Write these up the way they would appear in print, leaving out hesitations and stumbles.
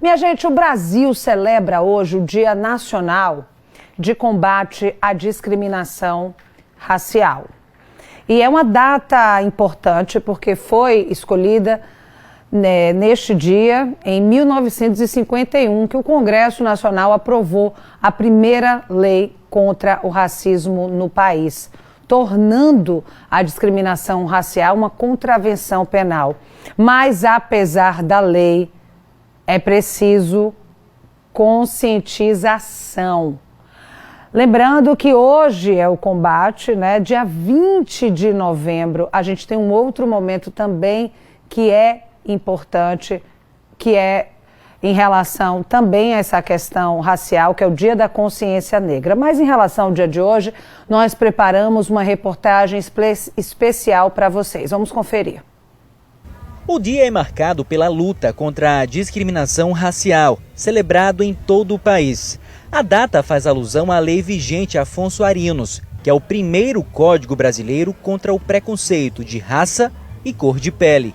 Minha gente, o Brasil celebra hoje o Dia Nacional de Combate à Discriminação Racial. E é uma data importante porque foi escolhida neste dia, em 1951, que o Congresso Nacional aprovou a primeira lei contra o racismo no país, tornando a discriminação racial uma contravenção penal. Mas, apesar da lei, é preciso conscientização. Lembrando que hoje é o combate, dia 20 de novembro, a gente tem um outro momento também que é importante, que é em relação também a essa questão racial, que é o Dia da Consciência Negra. Mas em relação ao dia de hoje, nós preparamos uma reportagem especial para vocês. Vamos conferir. O dia é marcado pela luta contra a discriminação racial, celebrado em todo o país. A data faz alusão à lei vigente Afonso Arinos, que é o primeiro código brasileiro contra o preconceito de raça e cor de pele.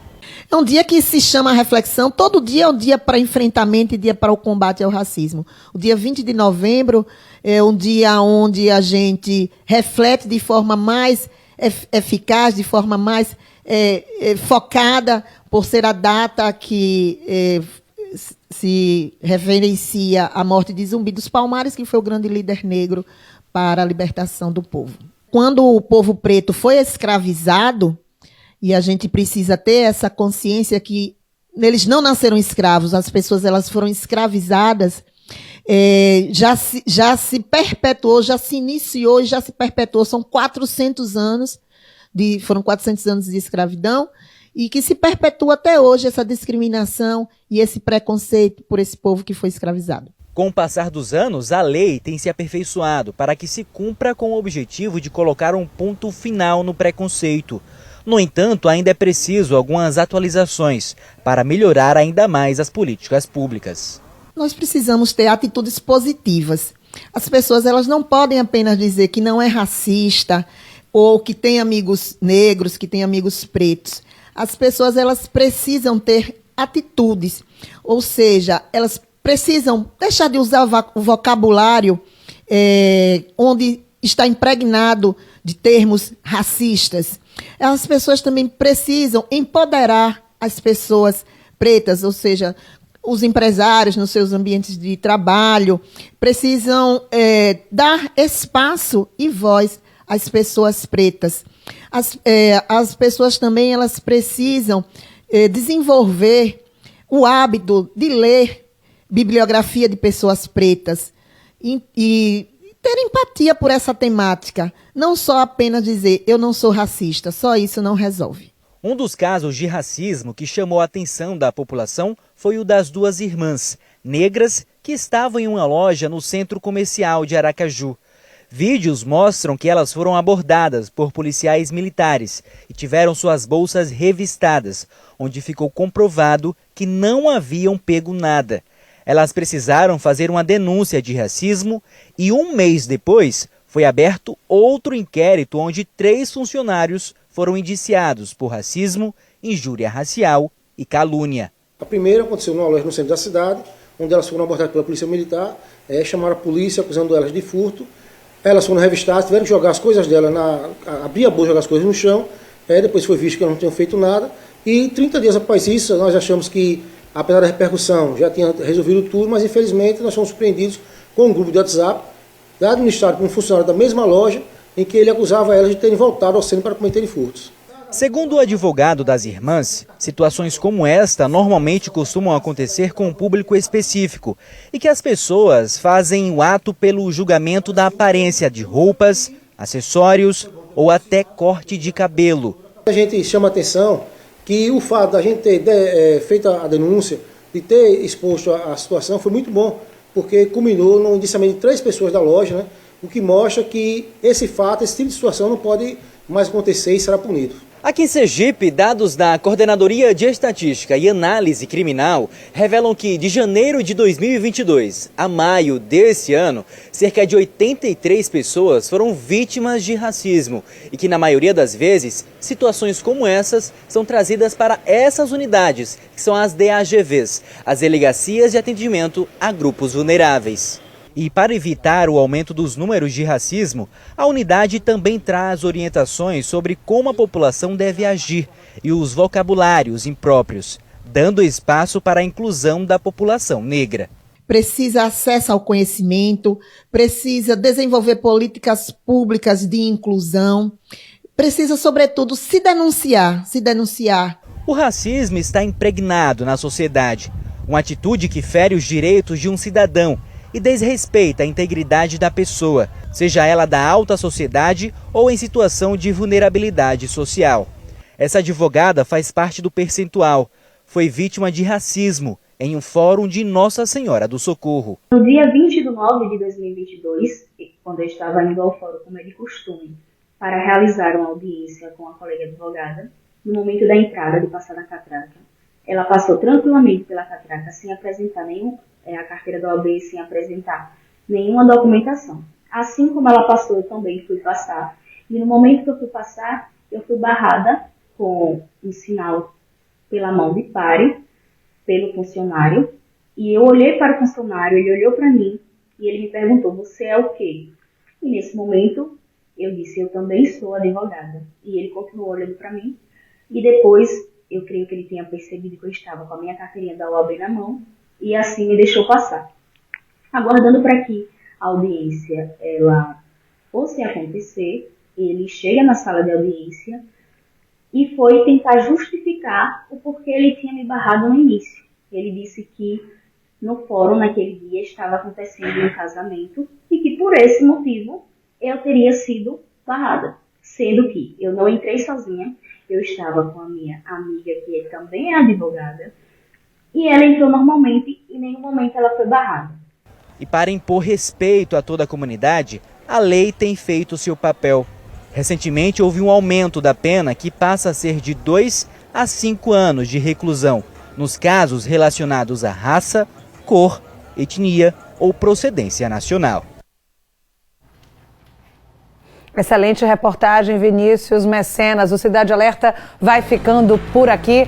É um dia que se chama a reflexão, todo dia é um dia para enfrentamento e dia para o combate ao racismo. O dia 20 de novembro é um dia onde a gente reflete de forma mais eficaz, de forma mais focada, por ser a data que se referencia à morte de Zumbi dos Palmares, que foi o grande líder negro para a libertação do povo. Quando o povo preto foi escravizado, e a gente precisa ter essa consciência que eles não nasceram escravos, as pessoas elas foram escravizadas, já se perpetuou, já se iniciou e já se perpetuou. São 400 anos, foram 400 anos de escravidão, e que se perpetua até hoje essa discriminação e esse preconceito por esse povo que foi escravizado. Com o passar dos anos, a lei tem se aperfeiçoado para que se cumpra com o objetivo de colocar um ponto final no preconceito. No entanto, ainda é preciso algumas atualizações para melhorar ainda mais as políticas públicas. Nós precisamos ter atitudes positivas. As pessoas elas não podem apenas dizer que não é racista ou que tem amigos negros, que tem amigos pretos. As pessoas elas precisam ter atitudes, ou seja, elas precisam deixar de usar o vocabulário onde está impregnado de termos racistas. As pessoas também precisam empoderar as pessoas pretas, ou seja, os empresários nos seus ambientes de trabalho, precisam dar espaço e voz às pessoas pretas. As pessoas também elas precisam desenvolver o hábito de ler bibliografia de pessoas pretas e ter empatia por essa temática. Não só apenas dizer, eu não sou racista, só isso não resolve. Um dos casos de racismo que chamou a atenção da população foi o das duas irmãs negras que estavam em uma loja no centro comercial de Aracaju. Vídeos mostram que elas foram abordadas por policiais militares e tiveram suas bolsas revistadas, onde ficou comprovado que não haviam pego nada. Elas precisaram fazer uma denúncia de racismo e um mês depois foi aberto outro inquérito onde 3 funcionários foram indiciados por racismo, injúria racial e calúnia. A primeira aconteceu numa loja no centro da cidade, onde elas foram abordadas pela polícia militar, chamaram a polícia acusando elas de furto. Elas foram revistadas, tiveram que jogar as coisas dela, abrir a bolsa, jogar as coisas no chão, depois foi visto que elas não tinham feito nada. E 30 dias após isso, nós achamos que, apesar da repercussão, já tinha resolvido tudo, mas infelizmente nós fomos surpreendidos com um grupo de WhatsApp, administrado por um funcionário da mesma loja, em que ele acusava elas de terem voltado ao centro para cometerem furtos. Segundo o advogado das irmãs, situações como esta normalmente costumam acontecer com um público específico e que as pessoas fazem o ato pelo julgamento da aparência de roupas, acessórios ou até corte de cabelo. A gente chama a atenção que o fato da gente ter feito a denúncia, de ter exposto a situação, foi muito bom, porque culminou no indiciamento de 3 pessoas da loja, o que mostra que esse fato, esse tipo de situação não pode mais acontecer e será punido. Aqui em Sergipe, dados da Coordenadoria de Estatística e Análise Criminal revelam que de janeiro de 2022 a maio desse ano, cerca de 83 pessoas foram vítimas de racismo e que, na maioria das vezes, situações como essas são trazidas para essas unidades, que são as DAGVs, as Delegacias de Atendimento a Grupos Vulneráveis. E para evitar o aumento dos números de racismo, a unidade também traz orientações sobre como a população deve agir e os vocabulários impróprios, dando espaço para a inclusão da população negra. Precisa acesso ao conhecimento, precisa desenvolver políticas públicas de inclusão, precisa, sobretudo, se denunciar. O racismo está impregnado na sociedade, uma atitude que fere os direitos de um cidadão e desrespeita a integridade da pessoa, seja ela da alta sociedade ou em situação de vulnerabilidade social. Essa advogada faz parte do percentual. Foi vítima de racismo em um fórum de Nossa Senhora do Socorro. No dia 20 de nove de 2022, quando eu estava indo ao fórum, como é de costume, para realizar uma audiência com a colega advogada, no momento da entrada, de passar na catraca, ela passou tranquilamente pela catraca sem apresentar a carteira da OAB, sem apresentar nenhuma documentação. Assim como ela passou, eu também fui passar. E no momento que eu fui passar, eu fui barrada com um sinal pela mão de pare, pelo funcionário. E eu olhei para o funcionário, ele olhou para mim e ele me perguntou, você é o quê? E nesse momento, eu disse, eu também sou advogada. E ele continuou olhando para mim. E depois, eu creio que ele tenha percebido que eu estava com a minha carteirinha da OAB na mão. E assim me deixou passar, aguardando para que a audiência ela fosse acontecer. Ele chega na sala de audiência e foi tentar justificar o porquê ele tinha me barrado no início. Ele disse que no fórum naquele dia estava acontecendo um casamento e que por esse motivo eu teria sido barrada, sendo que eu não entrei sozinha, eu estava com a minha amiga que também é advogada. E ela entrou normalmente e em nenhum momento ela foi barrada. E para impor respeito a toda a comunidade, a lei tem feito seu papel. Recentemente houve um aumento da pena que passa a ser de 2 a 5 anos de reclusão, nos casos relacionados à raça, cor, etnia ou procedência nacional. Excelente reportagem, Vinícius Mecenas. O Cidade Alerta vai ficando por aqui.